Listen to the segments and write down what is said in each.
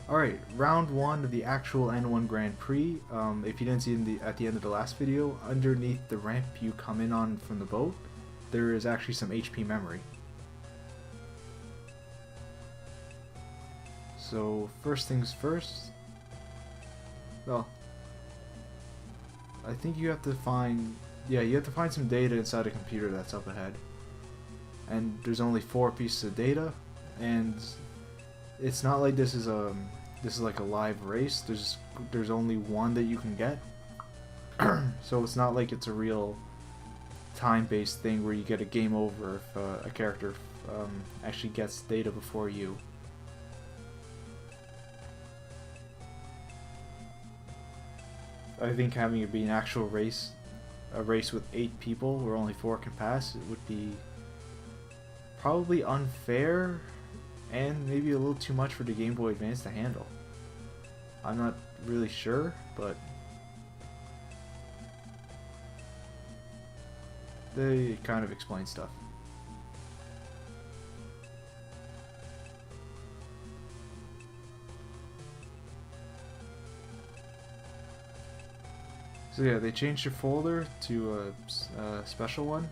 Alright, round 1 of the actual N1 Grand Prix. If you didn't see at the end of the last video, underneath the ramp you come in on from the boat, there is actually some HP memory. So first things first, well, I think you have to find, you have to find some data inside a computer that's up ahead. And there's only 4 pieces of data, and it's not like this is like a live race. There's only one that you can get. So it's not like it's a real time-based thing where you get a game over if a character actually gets data before you. I think having it be an actual race, a race with 8 people where only 4 can pass, it would be probably unfair and maybe a little too much for the Game Boy Advance to handle. I'm not really sure, but they kind of explain stuff. So yeah, they changed your folder to a special one.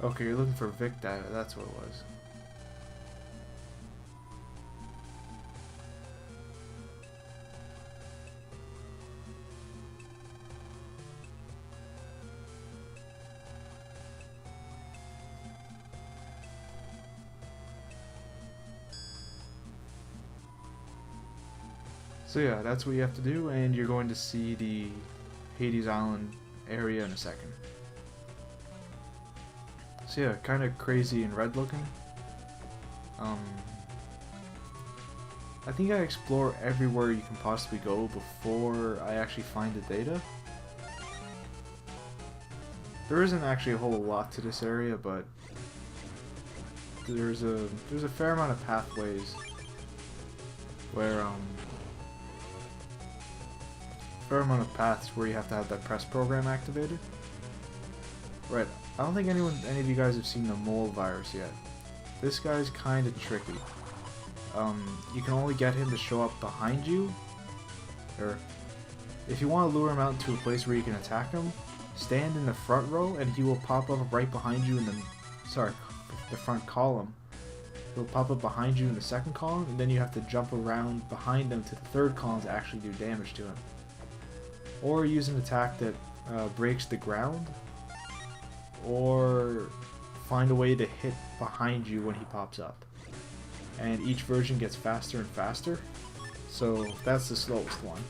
Okay, you're looking for Vic data, that's what it was. So yeah, that's what you have to do, and you're going to see the Hades Island area in a second. So yeah, kind of crazy and red looking. I think I explore everywhere you can possibly go before I actually find the data. There isn't actually a whole lot to this area, but there's a fair amount of pathways where fair amount of paths where you have to have that press program activated. Right, I don't think any of you guys have seen the mole virus yet. This guy's kind of tricky. You can only get him to show up behind you, or if you want to lure him out to a place where you can attack him, stand in the front row and he will pop up right behind you in the front column. He'll pop up behind you in the second column, and then you have to jump around behind him to the third column to actually do damage to him. Or use an attack that breaks the ground, or find a way to hit behind you when he pops up. And each version gets faster and faster, so that's the slowest one.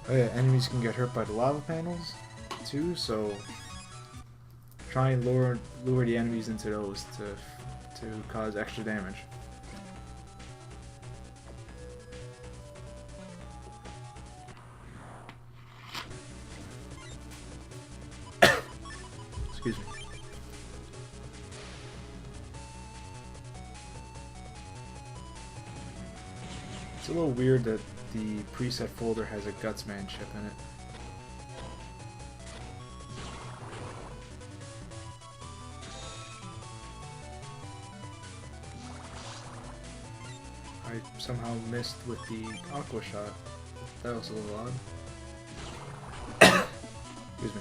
Oh yeah, enemies can get hurt by the lava panels too, so try and lure the enemies into those to cause extra damage. Excuse me. It's a little weird that the preset folder has a Gutsman chip in it. I somehow missed with the aqua shot. That was a little odd. Excuse me.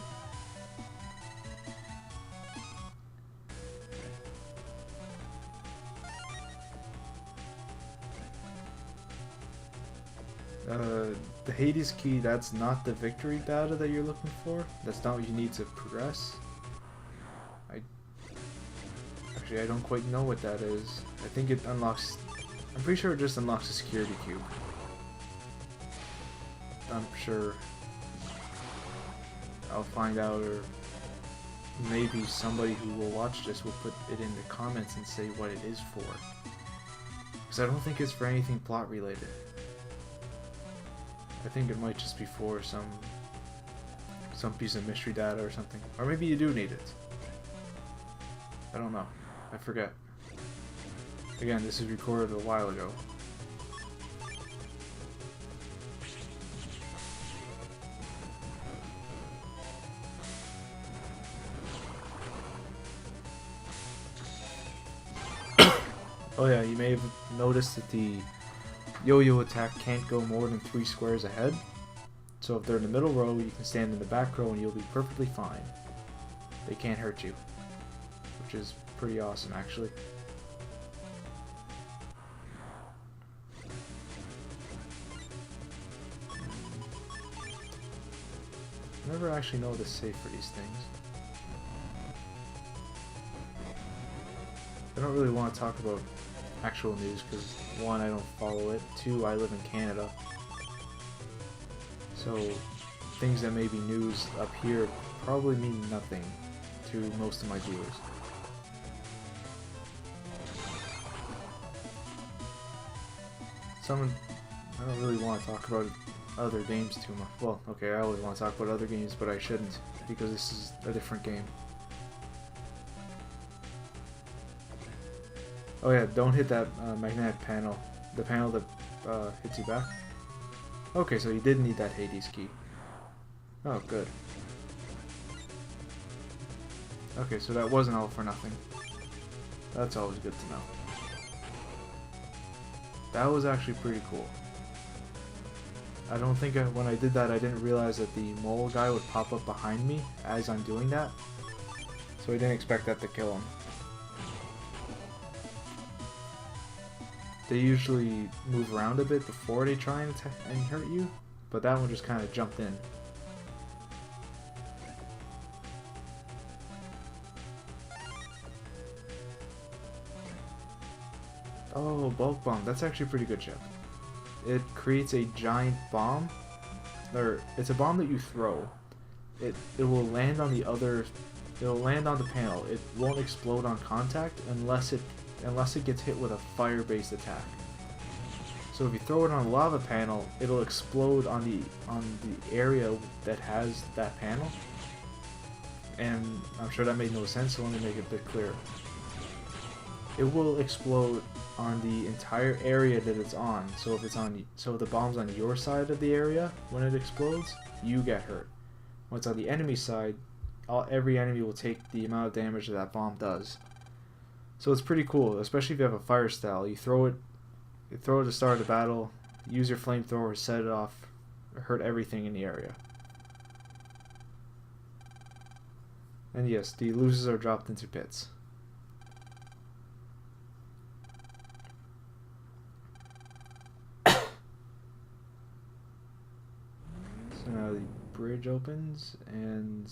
The Hades key, that's not the victory data that you're looking for. That's not what you need to progress. Actually, I don't quite know what that is. I think it unlocks... I'm pretty sure it just unlocks a security cube. I'm sure I'll find out, or maybe somebody who will watch this will put it in the comments and say what it is for. Because I don't think it's for anything plot related. I think it might just be for some piece of mystery data or something. Or maybe you do need it. I don't know. I forget. Again, this is recorded a while ago. Oh yeah, you may have noticed that the yo-yo attack can't go more than 3 squares ahead. So if they're in the middle row, you can stand in the back row and you'll be perfectly fine. They can't hurt you, which is pretty awesome actually. I never actually know the safe for these things. I don't really want to talk about actual news because 1, I don't follow it, 2, I live in Canada. So things that may be news up here probably mean nothing to most of my viewers. I don't really want to talk about other games too much. Well, okay, I always want to talk about other games, but I shouldn't because this is a different game. Oh yeah, don't hit that magnetic panel. The panel that hits you back. Okay, so you did need that Hades key. Oh, good. Okay, so that wasn't all for nothing. That's always good to know. That was actually pretty cool. I don't think when I did that I didn't realize that the mole guy would pop up behind me as I'm doing that. So I didn't expect that to kill him. They usually move around a bit before they try and attack and hurt you, but that one just kind of jumped in. Oh, bulk bomb. That's actually a pretty good ship. It creates a giant bomb. Or it's a bomb that you throw. It will land on the other. It'll land on the panel. It won't explode on contact unless it gets hit with a fire-based attack. So if you throw it on a lava panel, it'll explode on the area that has that panel. And I'm sure that made no sense, so let me make it a bit clearer. It will explode on the entire area that it's on. So if the bomb's on your side of the area when it explodes, you get hurt. When it's on the enemy side, every enemy will take the amount of damage that bomb does. So it's pretty cool, especially if you have a fire style. You throw it at the start of the battle, use your flamethrower, set it off, hurt everything in the area. And yes, the losers are dropped into pits. So now the bridge opens and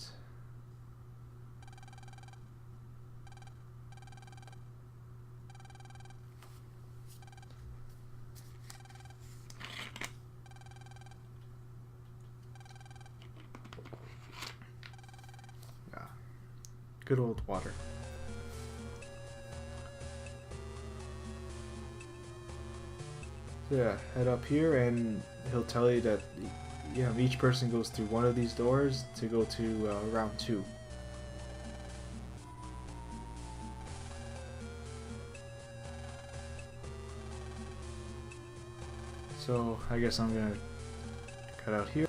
good old water. So yeah, head up here and he'll tell you that each person goes through one of these doors to go to round 2. So I guess I'm gonna cut out here.